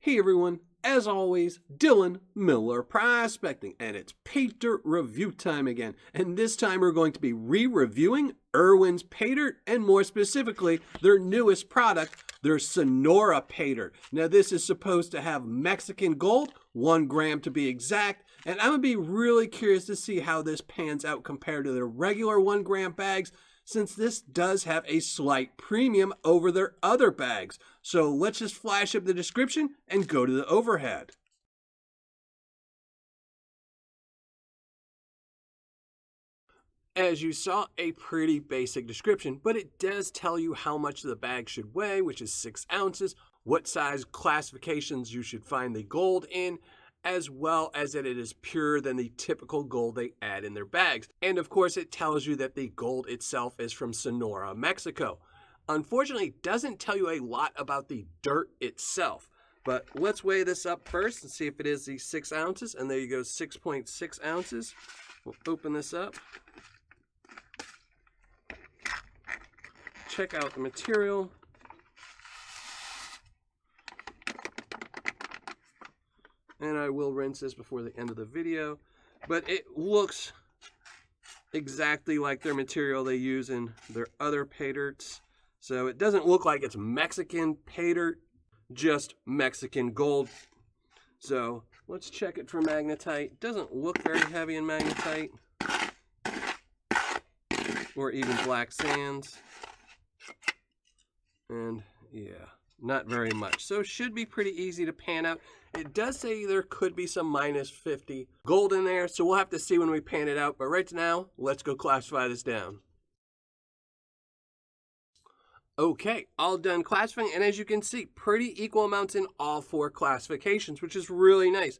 Hey everyone, as always, Dylan Miller Prospecting, and it's Paydirt review time again. And this time we're going to be re-reviewing Irwin's Paydirt, and more specifically, their newest product, their Sonora Paydirt. Now this is supposed to have Mexican gold, 1 gram to be exact, and I'm going to be really curious to see how this pans out compared to their regular 1 gram bags, since this does have a slight premium over their other bags. So let's just flash up the description and go to the overhead. As you saw, a pretty basic description, but it does tell you how much the bag should weigh, which is 6 ounces, what size classifications you should find the gold in, as well as that it is purer than the typical gold they add in their bags. And of course, it tells you that the gold itself is from Sonora, Mexico. Unfortunately, it doesn't tell you a lot about the dirt itself. But let's weigh this up first and see if it is the 6 ounces. And there you go, 6.6 ounces. We'll open this up. Check out the material. And I will rinse this before the end of the video, but it looks exactly like their material they use in their other Paydirts. So it doesn't look like it's Mexican Paydirt, just Mexican gold. So let's check it for magnetite. It doesn't look very heavy in magnetite or even black sands. And yeah, not very much. So it should be pretty easy to pan out. It does say there could be some minus 50 gold in there, so we'll have to see when we pan it out. But right now, let's go classify this down. Okay, all done classifying, and as you can see, pretty equal amounts in all 4 classifications, which is really nice.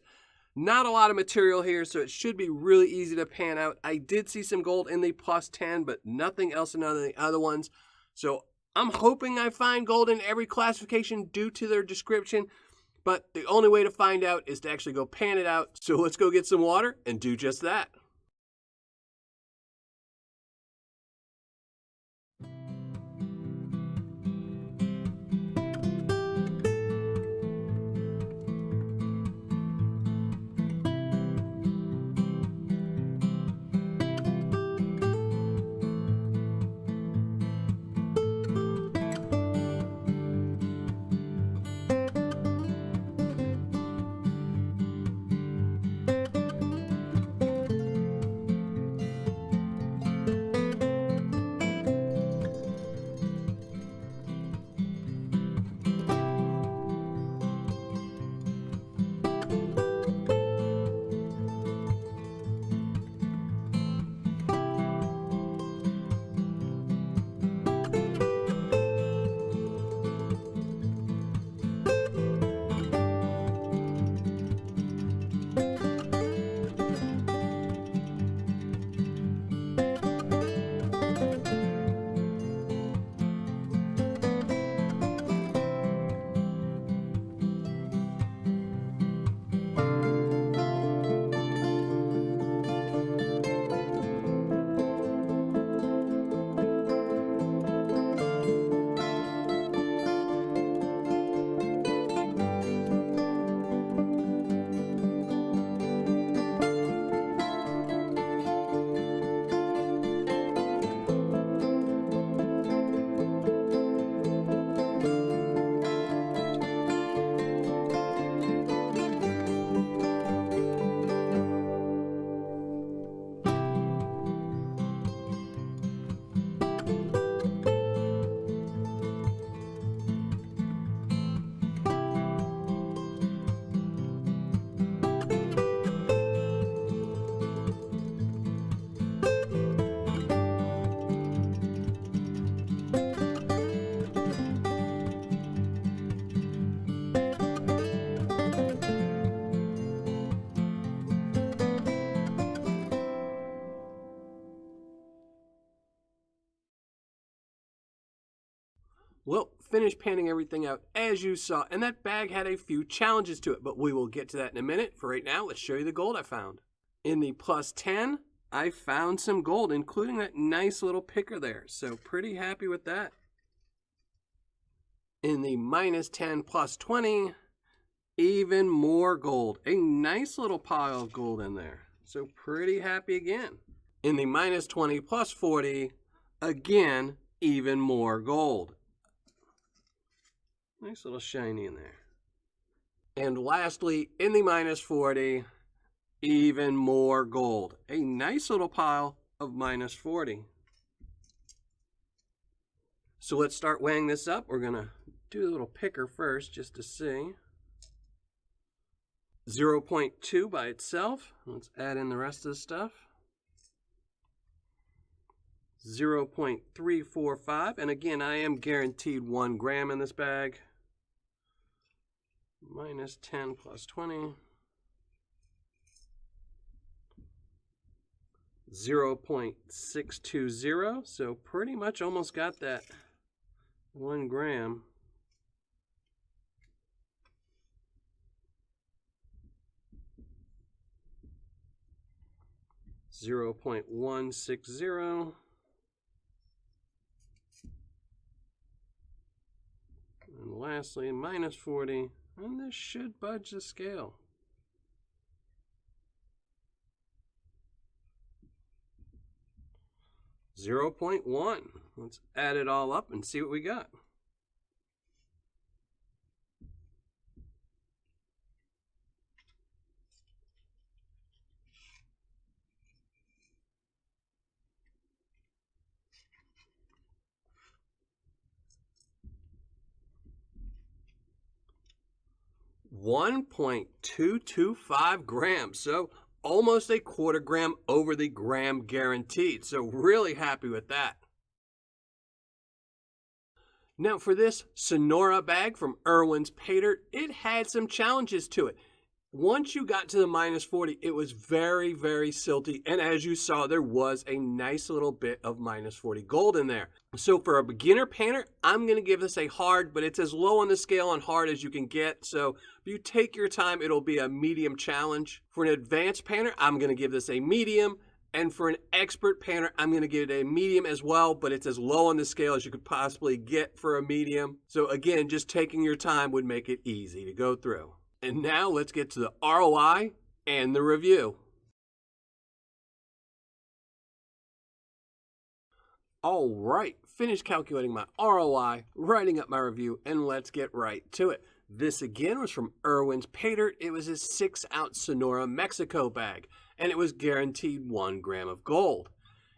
Not a lot of material here, so it should be really easy to pan out. I did see some gold in the plus 10, but nothing else in none of the other ones. So I'm hoping I find gold in every classification due to their description. But the only way to find out is to actually go pan it out. So let's go get some water and do just that. Well, finished panning everything out as you saw, and that bag had a few challenges to it, but we will get to that in a minute. For right now, let's show you the gold I found. In the plus 10, I found some gold, including that nice little picker there, so pretty happy with that. In the minus 10 plus 20, even more gold. A nice little pile of gold in there. So pretty happy again. In the minus 20 plus 40, again, even more gold. Nice little shiny in there. And lastly, in the minus 40, even more gold. A nice little pile of minus 40. So let's start weighing this up. We're going to do a little picker first just to see. 0.2 by itself. Let's add in the rest of the stuff. 0.345. And again, I am guaranteed 1 gram in this bag. Minus 10 plus 20. 0.620. So pretty much almost got that 1 gram. 0.160. And lastly, minus 40. And this should budge the scale. .1. Let's add it all up and see what we got. .225 grams. So almost a quarter gram over the gram guaranteed. So really happy with that. Now for this Sonora bag from Irwin's Paydirt, it had some challenges to it. Once you got to the minus 40, it was very, very silty. And as you saw, there was a nice little bit of minus 40 gold in there. So for a beginner painter, I'm going to give this a hard, but it's as low on the scale on hard as you can get. So if you take your time, it'll be a medium challenge. For an advanced painter, I'm going to give this a medium. And for an expert painter, I'm going to give it a medium as well, but it's as low on the scale as you could possibly get for a medium. So again, just taking your time would make it easy to go through. And now let's get to the ROI and the review. All right, finished calculating my ROI, writing up my review, and let's get right to it. This again was from Irwin's Paydirt. It was a 6-ounce Sonora Mexico bag, and it was guaranteed 1 gram of gold.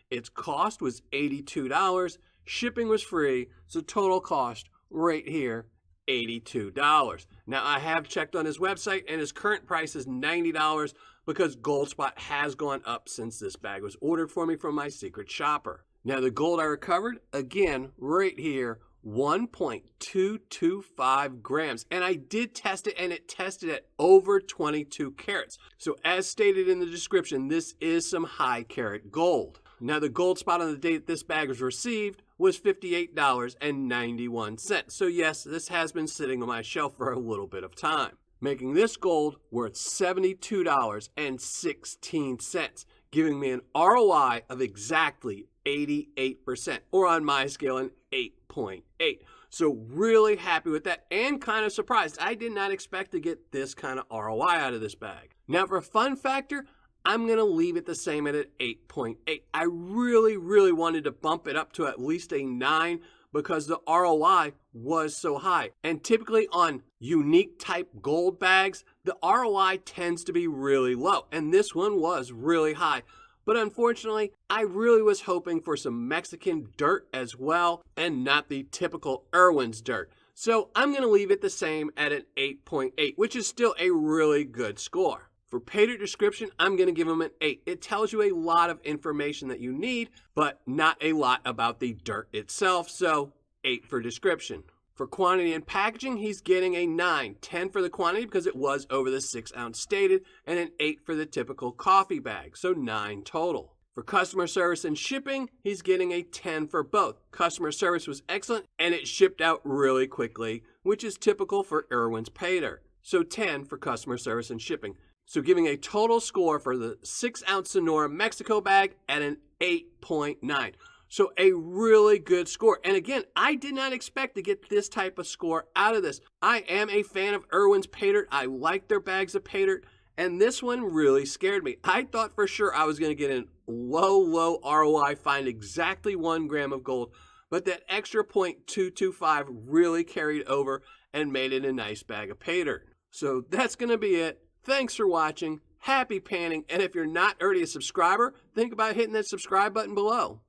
Its cost was $82. Shipping was free, so total cost right here, $82. Now I have checked on his website and his current price is $90 because Goldspot has gone up since this bag was ordered for me from my secret shopper. Now the gold I recovered, again, right here, 1.225 grams. And I did test it and it tested at over 22 carats. So as stated in the description, this is some high carat gold. Now the gold spot on the date this bag was received was $58.91. So yes, this has been sitting on my shelf for a little bit of time, making this gold worth $72.16, giving me an ROI of exactly 88%, or on my scale, an 8.8. So really happy with that and kind of surprised. I did not expect to get this kind of ROI out of this bag. Now for a fun factor, I'm going to leave it the same at an 8.8. I really wanted to bump it up to at least a 9 because the ROI was so high. And typically on unique type gold bags, the ROI tends to be really low. And this one was really high. But unfortunately, I really was hoping for some Mexican dirt as well and not the typical Irwin's dirt. So I'm going to leave it the same at an 8.8, which is still a really good score. For Paydirt description, I'm going to give him an 8. It tells you a lot of information that you need, but not a lot about the dirt itself, so 8 for description. For quantity and packaging, he's getting a 9. 10 for the quantity because it was over the 6-ounce stated, and an 8 for the typical coffee bag, so 9 total. For customer service and shipping, he's getting a 10 for both. Customer service was excellent, and it shipped out really quickly, which is typical for Irwin's Paydirt. So 10 for customer service and shipping. So giving a total score for the 6-ounce Sonora Mexico bag at an 8.9. So a really good score. And again, I did not expect to get this type of score out of this. I am a fan of Irwin's Paydirt. I like their bags of Paydirt. And this one really scared me. I thought for sure I was going to get a low ROI, find exactly 1 gram of gold. But that extra 0.225 really carried over and made it a nice bag of Paydirt. So that's going to be it. Thanks for watching. Happy panning. And if you're not already a subscriber, think about hitting that subscribe button below.